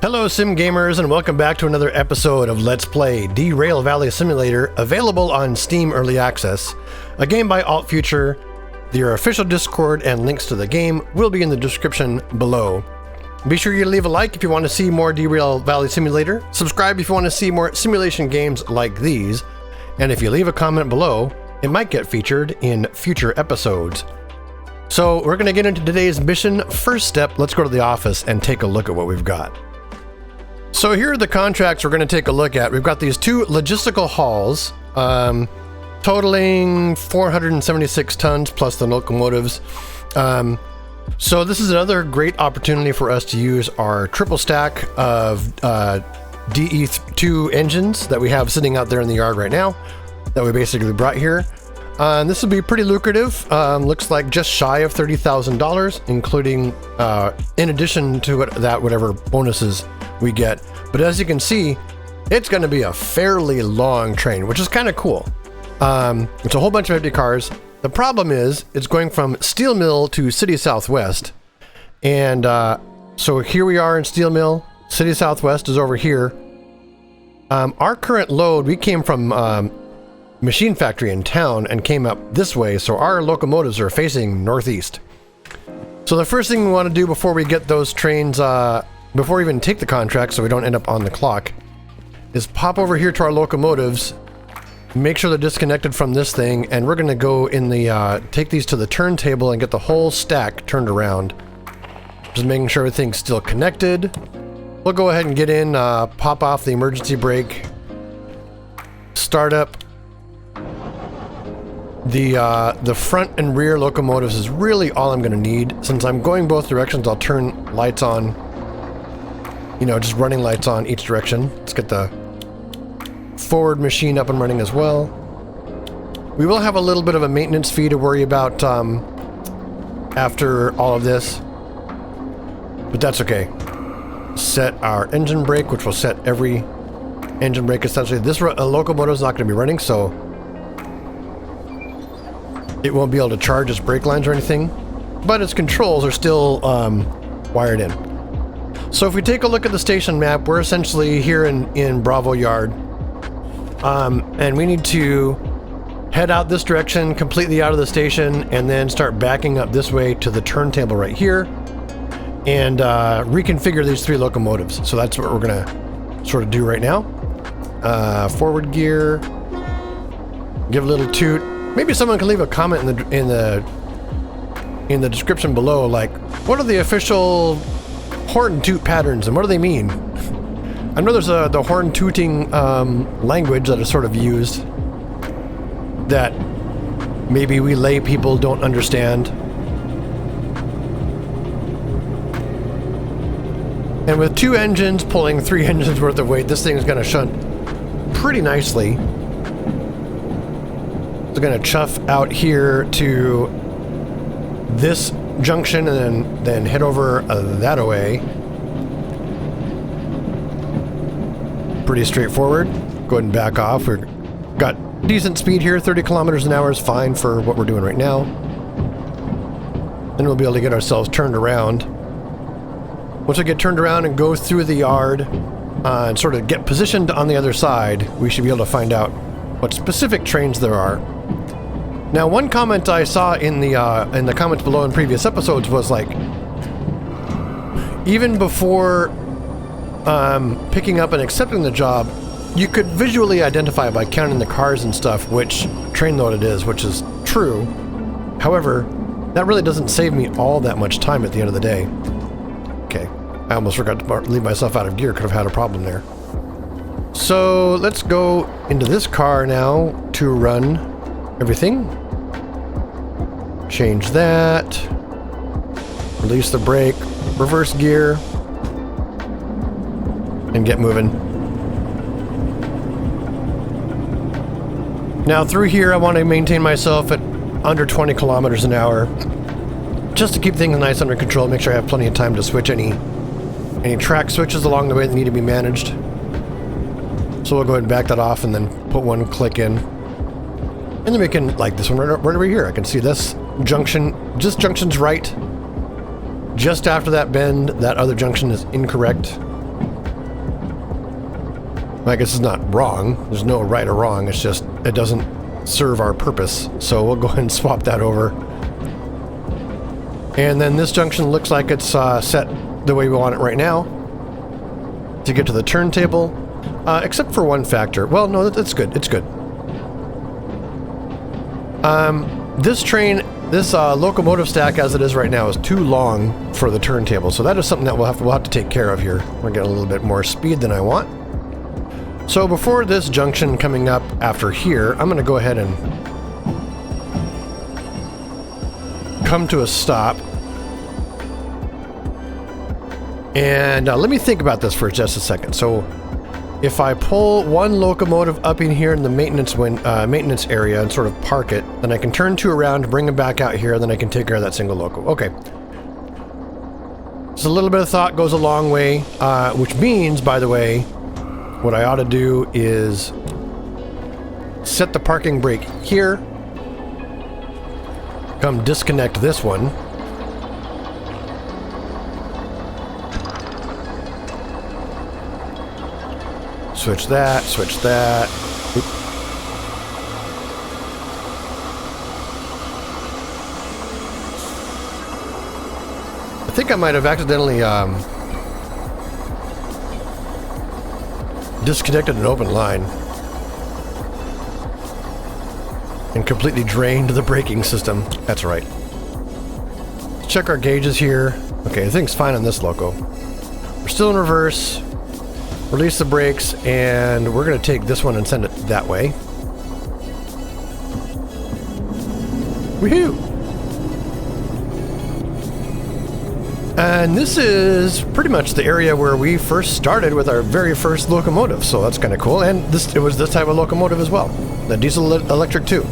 Hello Sim Gamers, and welcome back to another episode of Let's Play Derail Valley Simulator, available on Steam Early Access, a game by Alt Future. Their official Discord and links to the game will be in the description below. Be sure you leave a like if you want to see more Derail Valley Simulator, subscribe if you want to see more simulation games like these, and if you leave a comment below, it might get featured in future episodes. So we're going to get into today's mission. First step, let's go to the office and take a look at what we've got. So here are the contracts we're going to take a look at. We've got these two logistical halls, totaling 476 tons plus the locomotives. So this is another great opportunity for us to use our triple stack of DE2 engines that we have sitting out there in the yard right now that we basically brought here. And this will be pretty lucrative. Looks like just shy of $30,000, including in addition to that, whatever bonuses we get. But as you can see, it's going to be a fairly long train, which is kind of cool. It's a whole bunch of empty cars. The problem is it's going from Steel Mill to City Southwest. And so here we are in Steel Mill. City Southwest is over here. Our current load, we came from Machine Factory in town and came up this way, so our locomotives are facing northeast. So the first thing we want to do before we get those trains, before we even take the contract so we don't end up on the clock, is pop over here to our locomotives, make sure they're disconnected from this thing, and we're going to go in the take these to the turntable and get the whole stack turned around. Just making sure everything's still connected. We'll go ahead and get in, pop off the emergency brake, start up. The front and rear locomotives is really all I'm going to need. Since I'm going both directions, I'll turn lights on, you know, just running lights on each direction. Let's get the forward machine up and running as well. We will have a little bit of a maintenance fee to worry about after all of this, but that's okay. Set our engine brake, which will set every engine brake essentially. This locomotive is not going to be running, so it won't be able to charge its brake lines or anything, but its controls are still wired in. So if we take a look at the station map, we're essentially here in Bravo Yard, and we need to head out this direction, completely out of the station, and then start backing up this way to the turntable right here, and reconfigure these three locomotives. So that's what we're gonna sort of do right now. Forward gear, give a little toot. Maybe someone can leave a comment in the description below, like, what are the official horn toot patterns and what do they mean? I know there's the horn tooting language that is sort of used that maybe we lay people don't understand. And with two engines pulling three engines worth of weight, this thing is going to shunt pretty nicely. It's going to chuff out here to this junction and then head over that away. Pretty straightforward. Go ahead and back off. We've got decent speed here. 30 kilometers an hour is fine for what we're doing right now. Then we'll be able to get ourselves turned around. Once we get turned around and go through the yard and sort of get positioned on the other side, we should be able to find out what specific trains there are. Now, one comment I saw in the comments below in previous episodes was like, even before picking up and accepting the job, you could visually identify by counting the cars and stuff which train load it is, which is true. However, that really doesn't save me all that much time at the end of the day. Okay, I almost forgot to leave myself out of gear. Could have had a problem there. So let's go into this car now to run everything. Change that. Release the brake. Reverse gear. And get moving. Now through here I want to maintain myself at under 20 kilometers an hour. Just to keep things nice under control. Make sure I have plenty of time to switch any track switches along the way that need to be managed. So we'll go ahead and back that off and then put one click in. And then we can, like this one right over here, I can see this junction, just junction's right. Just after that bend, that other junction is incorrect. I guess it's not wrong. There's no right or wrong. It's just it doesn't serve our purpose. So we'll go ahead and swap that over. And then this junction looks like it's set the way we want it right now to get to the turntable, except for one factor. Well, no, that's good. It's good. This train, this locomotive stack as it is right now is too long for the turntable, so that is something that we'll have to take care of here. We'll get a little bit more speed than I want. So before this junction coming up after here, I'm going to go ahead and come to a stop. And let me think about this for just a second. So if I pull one locomotive up in here in the maintenance area and sort of park it, then I can turn two around, bring them back out here, and then I can take care of that single loco. Okay. So a little bit of thought goes a long way, which means, by the way, what I ought to do is set the parking brake here, come disconnect this one, switch that, switch that. Oop. I think I might have accidentally disconnected an open line and completely drained the braking system. That's right. Let's check our gauges here. Okay, the thing's fine on this loco. We're still in reverse. Release the brakes, and we're going to take this one and send it that way. Woohoo! And this is pretty much the area where we first started with our very first locomotive, so that's kind of cool. And it was this type of locomotive as well, the diesel electric too.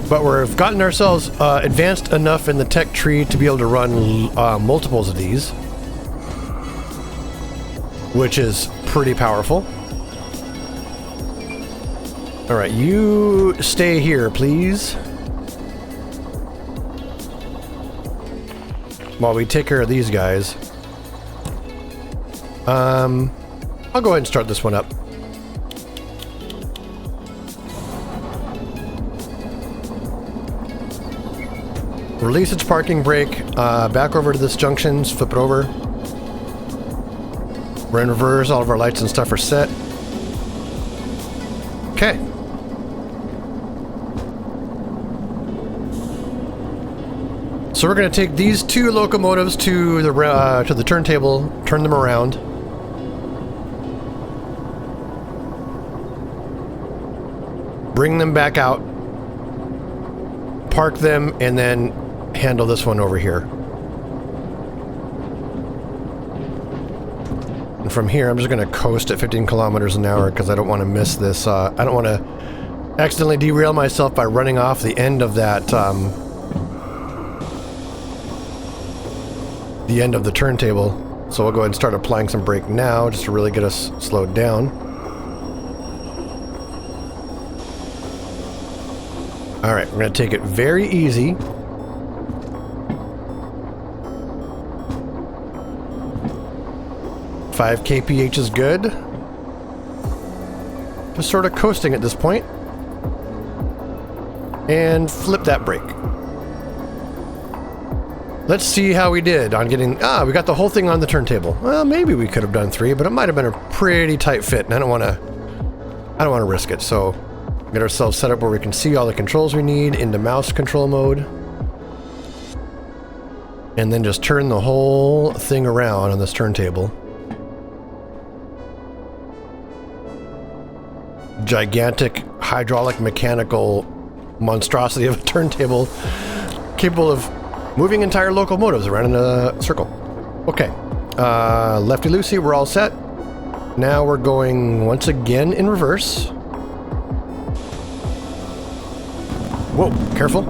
But we've gotten ourselves advanced enough in the tech tree to be able to run multiples of these, which is pretty powerful. All right, you stay here, please, while we take care of these guys. I'll go ahead and start this one up. Release its parking brake, back over to this junction, flip it over. We're in reverse, all of our lights and stuff are set. Okay. So we're going to take these two locomotives to the turntable, turn them around. Bring them back out. Park them, and then handle this one over here. And from here, I'm just going to coast at 15 kilometers an hour because I don't want to miss this. I don't want to accidentally derail myself by running off the end of that, the end of the turntable. So we'll go ahead and start applying some brake now just to really get us slowed down. All right, we're going to take it very easy. Five kph is good. Just sort of coasting at this point. And flip that brake. Let's see how we did on getting... we got the whole thing on the turntable. Well, maybe we could have done 3, but it might have been a pretty tight fit, and I don't want to risk it. So get ourselves set up where we can see all the controls we need into mouse control mode. And then just turn the whole thing around on this turntable. Gigantic hydraulic mechanical monstrosity of a turntable capable of moving entire locomotives around in a circle. Okay, lefty loosey, we're all set. Now we're going once again in reverse. Whoa, careful.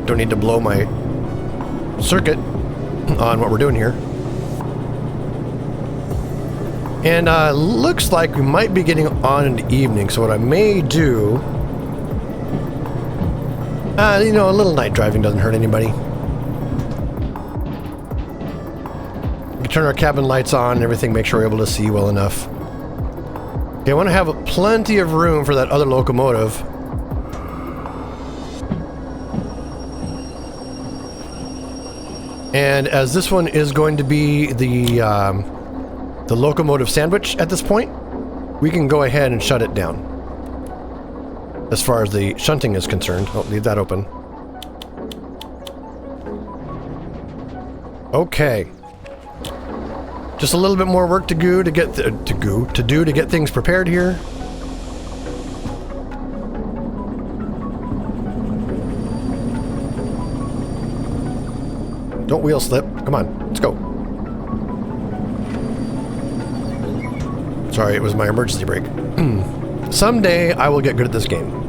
Don't need to blow my circuit on what we're doing here. And looks like we might be getting on into evening, so what I may do, you know, a little night driving doesn't hurt anybody. Get turn our cabin lights on and everything, make sure we're able to see well enough. Okay, I want to have plenty of room for that other locomotive. And as this one is going to be the locomotive sandwich at this point, we can go ahead and shut it down. As far as the shunting is concerned. Oh, leave that open. Okay. Just a little bit more work to do to get things prepared here. Don't wheel slip. Come on, let's go. Sorry, it was my emergency brake. Someday I will get good at this game.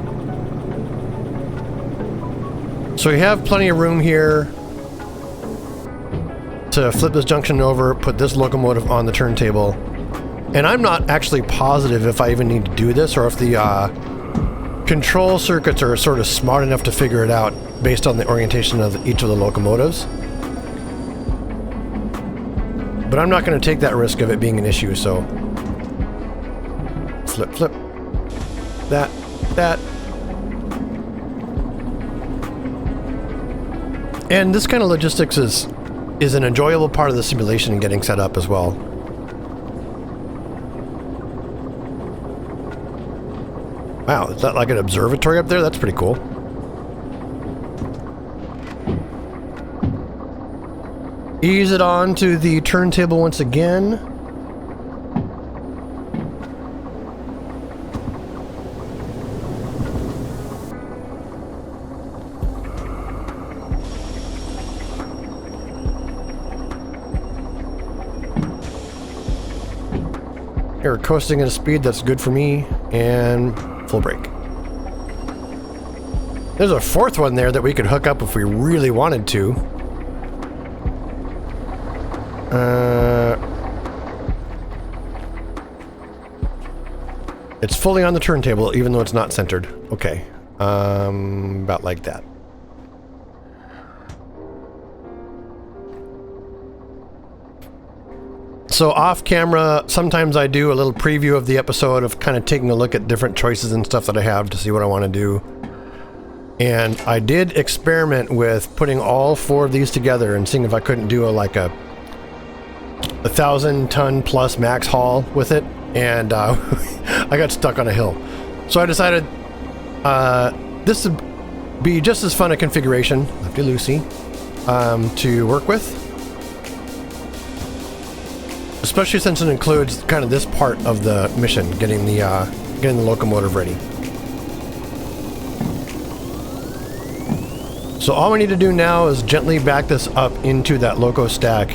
So we have plenty of room here to flip this junction over, put this locomotive on the turntable. And I'm not actually positive if I even need to do this or if the control circuits are sort of smart enough to figure it out based on the orientation of each of the locomotives. But I'm not going to take that risk of it being an issue, so... Flip, flip. That. And this kind of logistics is an enjoyable part of the simulation and getting set up as well. Wow, is that like an observatory up there? That's pretty cool. Ease it on to the turntable once again. We're coasting at a speed that's good for me, and full brake. There's a fourth one there that we could hook up if we really wanted to. It's fully on the turntable, even though it's not centered. Okay, about like that. So off camera, sometimes I do a little preview of the episode of kind of taking a look at different choices and stuff that I have to see what I want to do. And I did experiment with putting all four of these together and seeing if I couldn't do a 1,000-ton plus max haul with it. And I got stuck on a hill. So I decided this would be just as fun a configuration, Lefty Lucy, to work with. Especially since it includes kind of this part of the mission, getting the locomotive ready. So all we need to do now is gently back this up into that loco stack,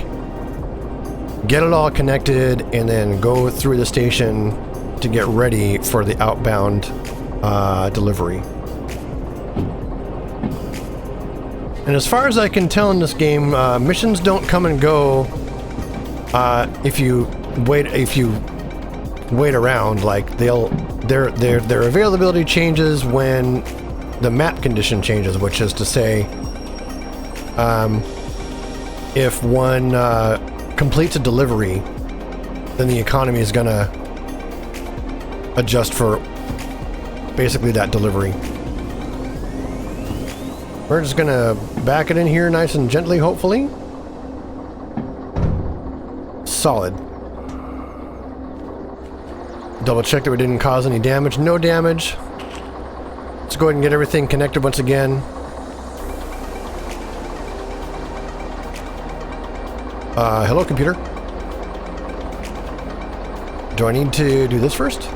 get it all connected, and then go through the station to get ready for the outbound delivery. And as far as I can tell in this game, missions don't come and go if you wait around. Like their availability changes when the map condition changes, which is to say, if one completes a delivery, then the economy is gonna adjust for basically that delivery. We're just gonna back it in here nice and gently, hopefully. Solid. Double check that we didn't cause any damage. No damage. Let's go ahead and get everything connected once again. Hello, computer. Do I need to do this first?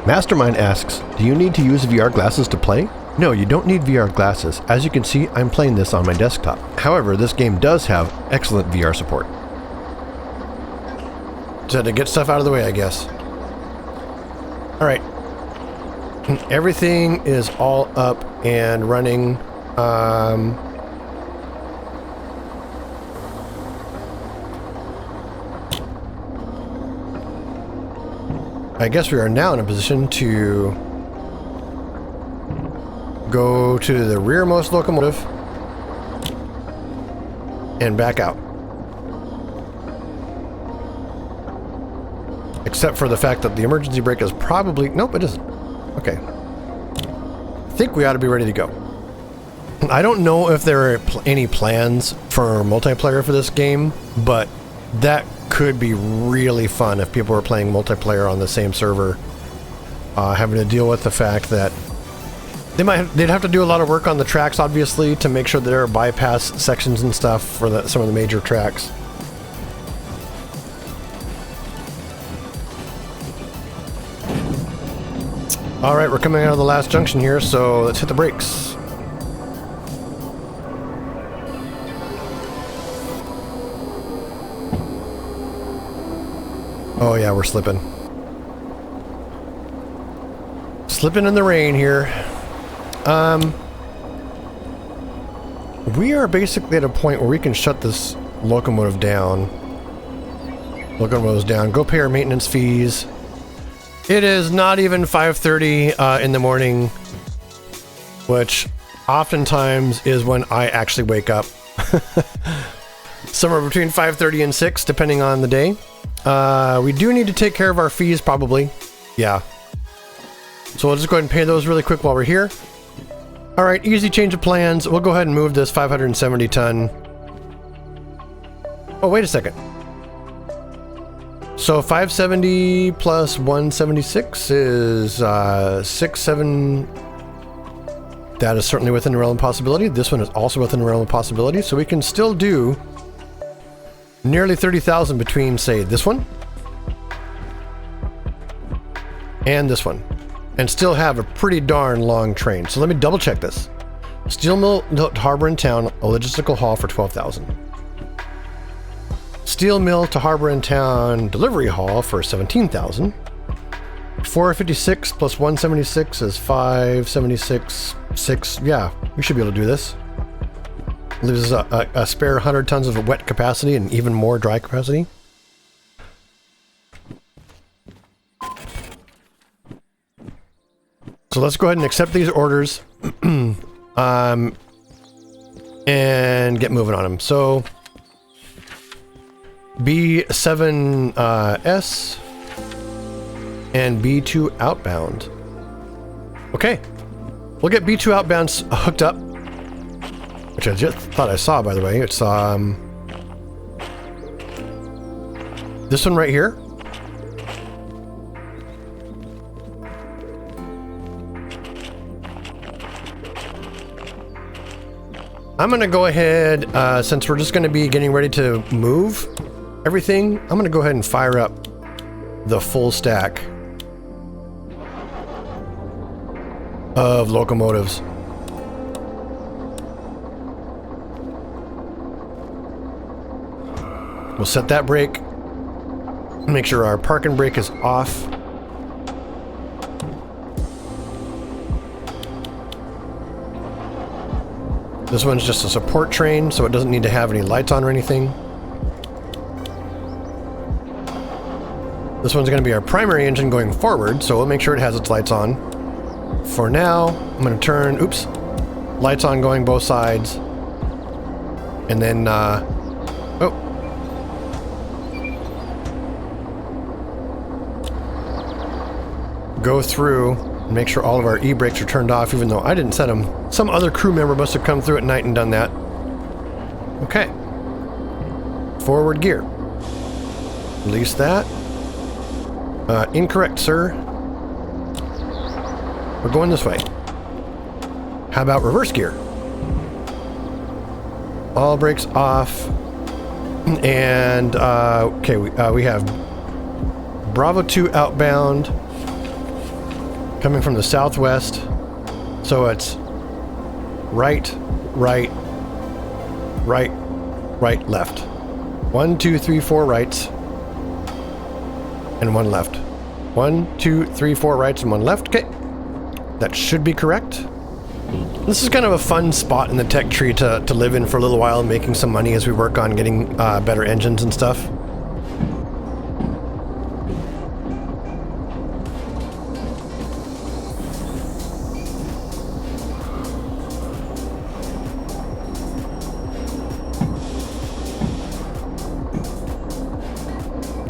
Mastermind asks, do you need to use VR glasses to play? No, you don't need VR glasses. As you can see, I'm playing this on my desktop. However, this game does have excellent VR support. Just had to get stuff out of the way, I guess. Alright. Everything is all up and running. I guess we are now in a position to go to the rearmost locomotive and back out. Except for the fact that the emergency brake is probably... Nope, it isn't. Okay. I think we ought to be ready to go. I don't know if there are any plans for multiplayer for this game, but that could be really fun if people were playing multiplayer on the same server, having to deal with the fact that they'd have to do a lot of work on the tracks, obviously, to make sure that there are bypass sections and stuff for some of the major tracks. All right, we're coming out of the last junction here, so let's hit the brakes. Oh yeah, we're slipping. Slipping in the rain here. We are basically at a point where we can shut this locomotive down. Locomotive's down. Go pay our maintenance fees. It is not even 5:30 in the morning, which oftentimes is when I actually wake up. Somewhere between 5:30 and 6, depending on the day. We do need to take care of our fees, probably. Yeah. So we'll just go ahead and pay those really quick while we're here. All right, easy change of plans. We'll go ahead and move this 570 ton. Oh, wait a second. So 570 plus 176 is 670. That is certainly within the realm of possibility. This one is also within the realm of possibility. So we can still do nearly 30,000 between, say, this one and this one, and still have a pretty darn long train. So let me double check this. Steel mill to harbor in town, a logistical haul for 12,000. Steel mill to harbor in town delivery haul for 17,000. 456 plus 176 is 576. 6. Yeah, we should be able to do this. Leaves us a spare 100 tons of wet capacity and even more dry capacity. So let's go ahead and accept these orders and get moving on them. So B7S and B2 outbound. Okay, we'll get B2 outbounds hooked up, which I just thought I saw, by the way. It's this one right here. I'm gonna go ahead, since we're just gonna be getting ready to move everything, I'm gonna go ahead and fire up the full stack of locomotives. We'll set that brake, make sure our parking brake is off. This one's just a support train, so it doesn't need to have any lights on or anything. This one's going to be our primary engine going forward, so we'll make sure it has its lights on. For now, I'm going to turn, oops, lights on going both sides. And then, go through and make sure all of our e-brakes are turned off, even though I didn't set them. Some other crew member must have come through at night and done that. Okay. Forward gear. Release that. Incorrect, sir. We're going this way. How about reverse gear? All brakes off. And, okay, we have Bravo 2 outbound coming from the southwest. So it's right, right, right, right, left. 1, 2, 3, 4 rights and 1 left. 1, 2, 3, 4 rights and 1 left. Okay, that should be correct. This is kind of a fun spot in the tech tree to live in for a little while, making some money as we work on getting better engines and stuff.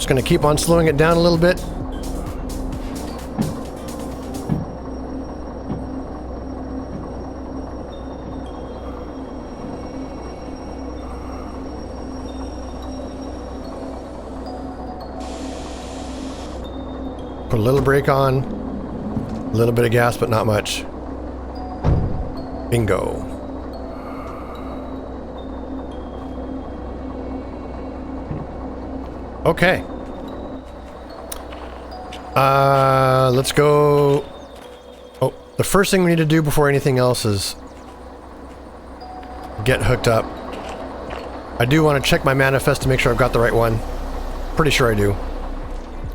Just going to keep on slowing it down a little bit. Put a little brake on, a little bit of gas, but not much. Bingo. Okay. Let's go. Oh, the first thing we need to do before anything else is get hooked up. I do want to check my manifest to make sure I've got the right one. Pretty sure I do.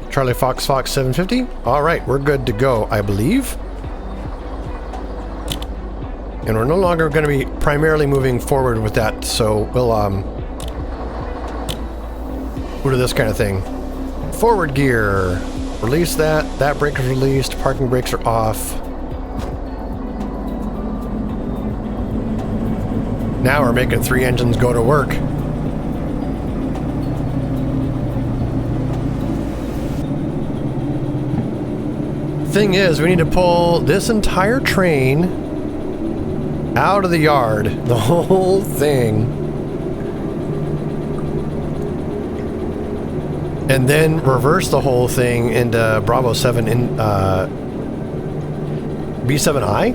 Charlie Fox 750. All right, we're good to go, I believe. And we're no longer going to be primarily moving forward with that, so we'll do this kind of thing. Forward gear. Release that. That brake is released. Parking brakes are off. Now we're making 3 engines go to work. Thing is, we need to pull this entire train out of the yard. The whole thing. And then reverse the whole thing into Bravo 7 in B7I?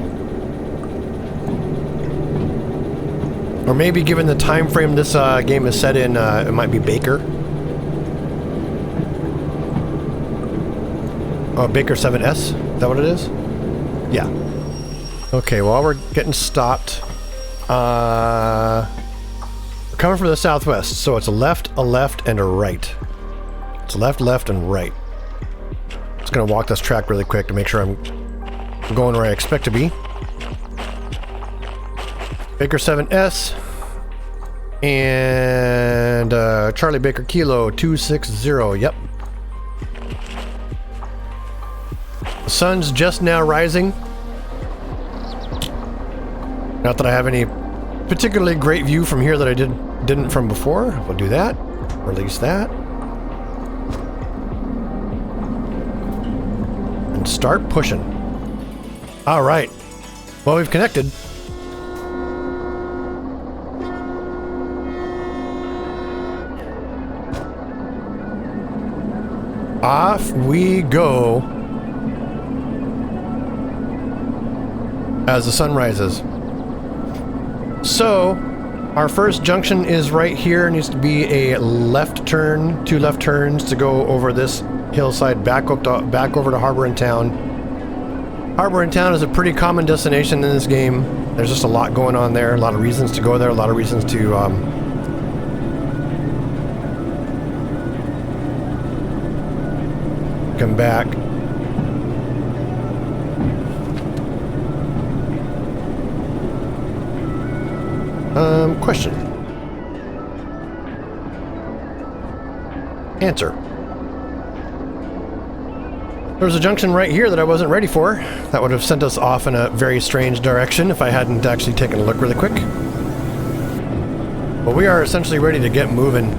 Or maybe given the time frame this game is set in, it might be Baker. Oh, Baker 7S? Is that what it is? Yeah. Okay, while we're getting stopped, we're coming from the southwest, so it's a left, and a right. It's left, and right. Just gonna walk this track really quick to make sure I'm going where I expect to be. Baker 7S and Charlie Baker Kilo 260. Yep. The sun's just now rising. Not that I have any particularly great view from here that I didn't from before. We'll do that. Release that. And start pushing. All right. Well, we've connected. Off we go as the sun rises. So, our first junction is right here. It needs to be a left turn, 2 left turns to go over this hillside back over to Harbor in Town. Harbor in Town is a pretty common destination in this game. There's just a lot going on there, a lot of reasons to go there, a lot of reasons to come back. Question. Answer. There's a junction right here that I wasn't ready for. That would have sent us off in a very strange direction if I hadn't actually taken a look really quick. But we are essentially ready to get moving.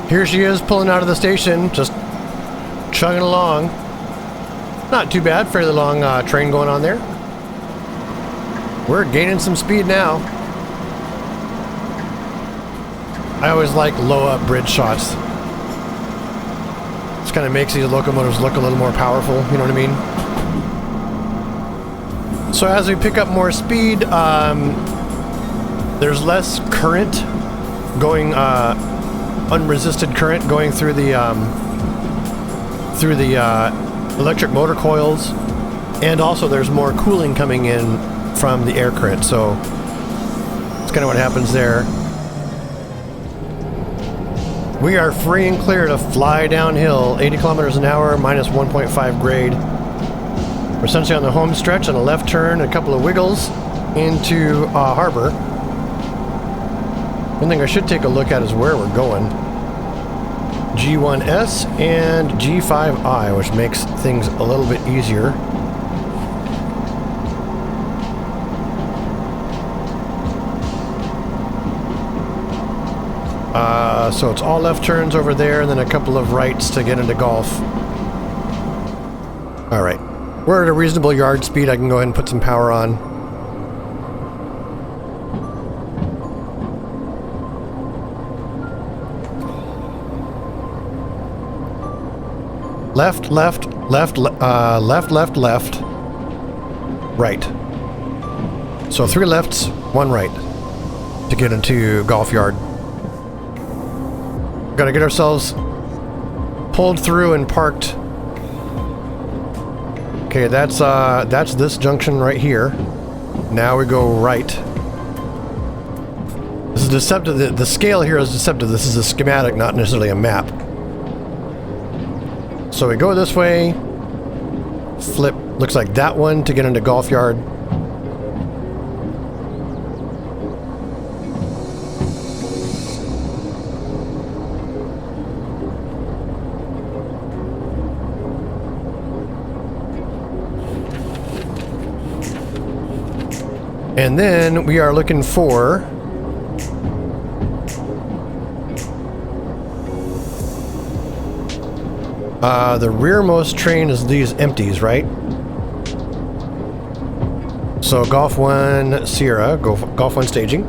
Here she is pulling out of the station, just chugging along. Not too bad, fairly long train going on there. We're gaining some speed now. I always like low up bridge shots. This kind of makes these locomotives look a little more powerful, you know what I mean? So as we pick up more speed, there's less current going, unresisted current going through the electric motor coils, and also there's more cooling coming in from the air current, so that's kind of what happens there. We are free and clear to fly downhill, 80 kilometers an hour, minus 1.5 grade. We're essentially on the home stretch on a left turn, a couple of wiggles into Harbor. One thing I should take a look at is where we're going. G1S and G5I, which makes things a little bit easier. So it's all left turns over there, and then a couple of rights to get into golf. All right. We're at a reasonable yard speed. I can go ahead and put some power on. Left, left, left, left, left, left, right. So 3 lefts, 1 right to get into golf yard. Gotta get ourselves pulled through and parked. Okay, that's this junction right here. Now we go right. This is deceptive. The scale here is deceptive. This is a schematic, not necessarily a map. So we go this way. Flip, looks like that one to get into golf yard. And then we are looking for the rearmost train is these empties, right? So Golf 1 Sierra, Golf 1 staging.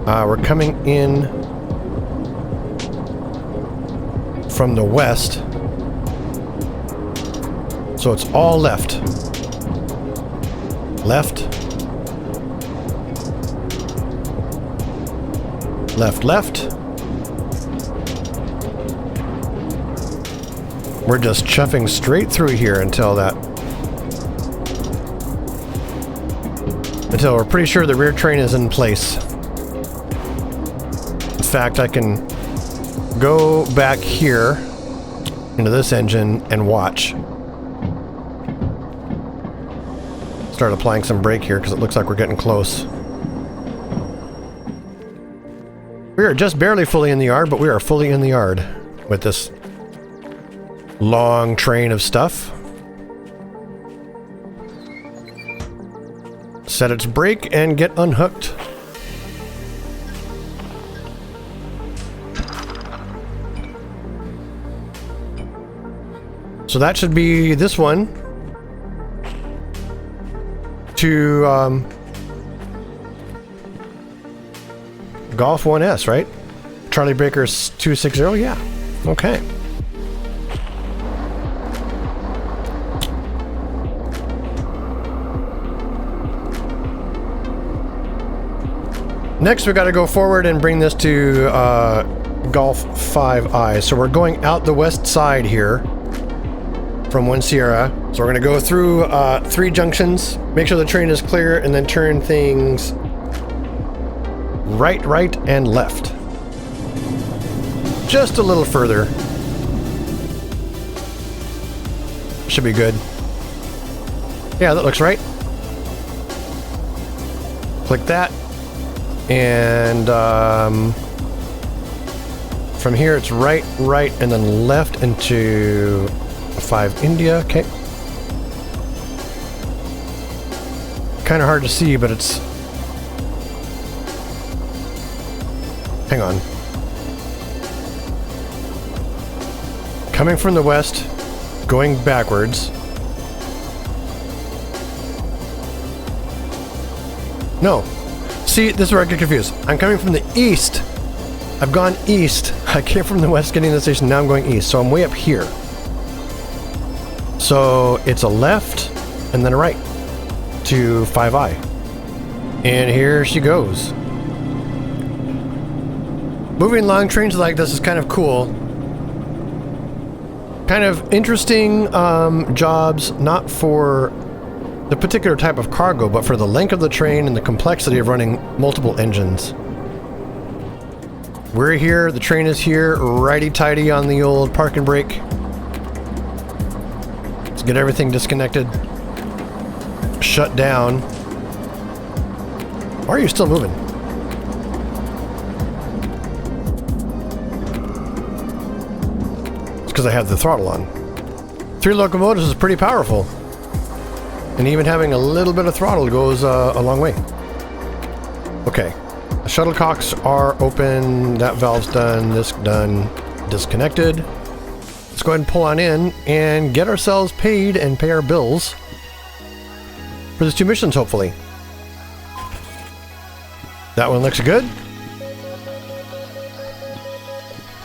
We're coming in from the west. So it's all left. Left. Left, left. We're just chuffing straight through here until we're pretty sure the rear train is in place. In fact, I can go back here into this engine and watch. Start applying some brake here because it looks like we're getting close. We are just barely fully in the yard, but we are fully in the yard with this long train of stuff. Set its brake and get unhooked. So that should be this one to Golf 1S, right? Charlie Baker's 260, yeah. Okay. Next, we got to go forward and bring this to Golf 5I. So we're going out the west side here from 1 Sierra. So we're going to go through 3 junctions, make sure the train is clear, and then turn things right, right, and left. Just a little further. Should be good. Yeah, that looks right. Click that. And from here it's right, right, and then left into 5 India. Okay. Kind of hard to see, but it's... Hang on. Coming from the west, going backwards. No. See, this is where I get confused. I'm coming from the east. I've gone east. I came from the west getting to the station. Now I'm going east. So I'm way up here. So it's a left and then a right to 5I. And here she goes. Moving long trains like this is kind of cool. Kind of interesting jobs, not for the particular type of cargo, but for the length of the train and the complexity of running multiple engines. We're here, the train is here, righty-tighty on the old park and brake. Let's get everything disconnected. Shut down. Why are you still moving? It's because I have the throttle on. 3 locomotives is pretty powerful. And even having a little bit of throttle goes a long way. Okay. Shuttlecocks are open. That valve's done. This done. Disconnected. Let's go ahead and pull on in and get ourselves paid and pay our bills for these 2 missions, hopefully. That one looks good.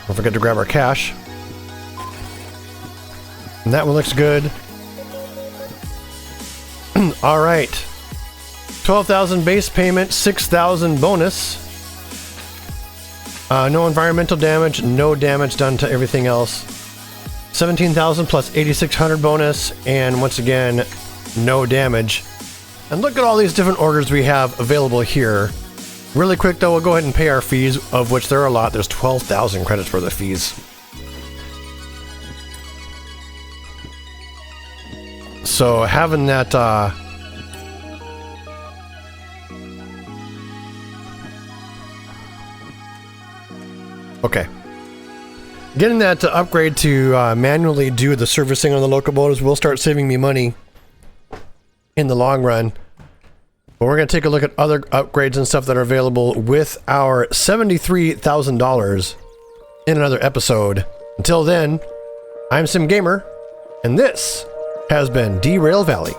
Don't forget to grab our cash. And that one looks good. All right. 12,000 base payment, 6,000 bonus. No environmental damage, no damage done to everything else. 17,000 plus 8,600 bonus, and once again, no damage. And look at all these different orders we have available here. Really quick though, we'll go ahead and pay our fees, of which there are a lot. There's 12,000 credits for the fees. So having that, okay. Getting that upgrade to manually do the servicing on the locomotives will start saving me money in the long run. But we're going to take a look at other upgrades and stuff that are available with our $73,000 in another episode. Until then, I'm Sim Gamer, and this has been Derail Valley.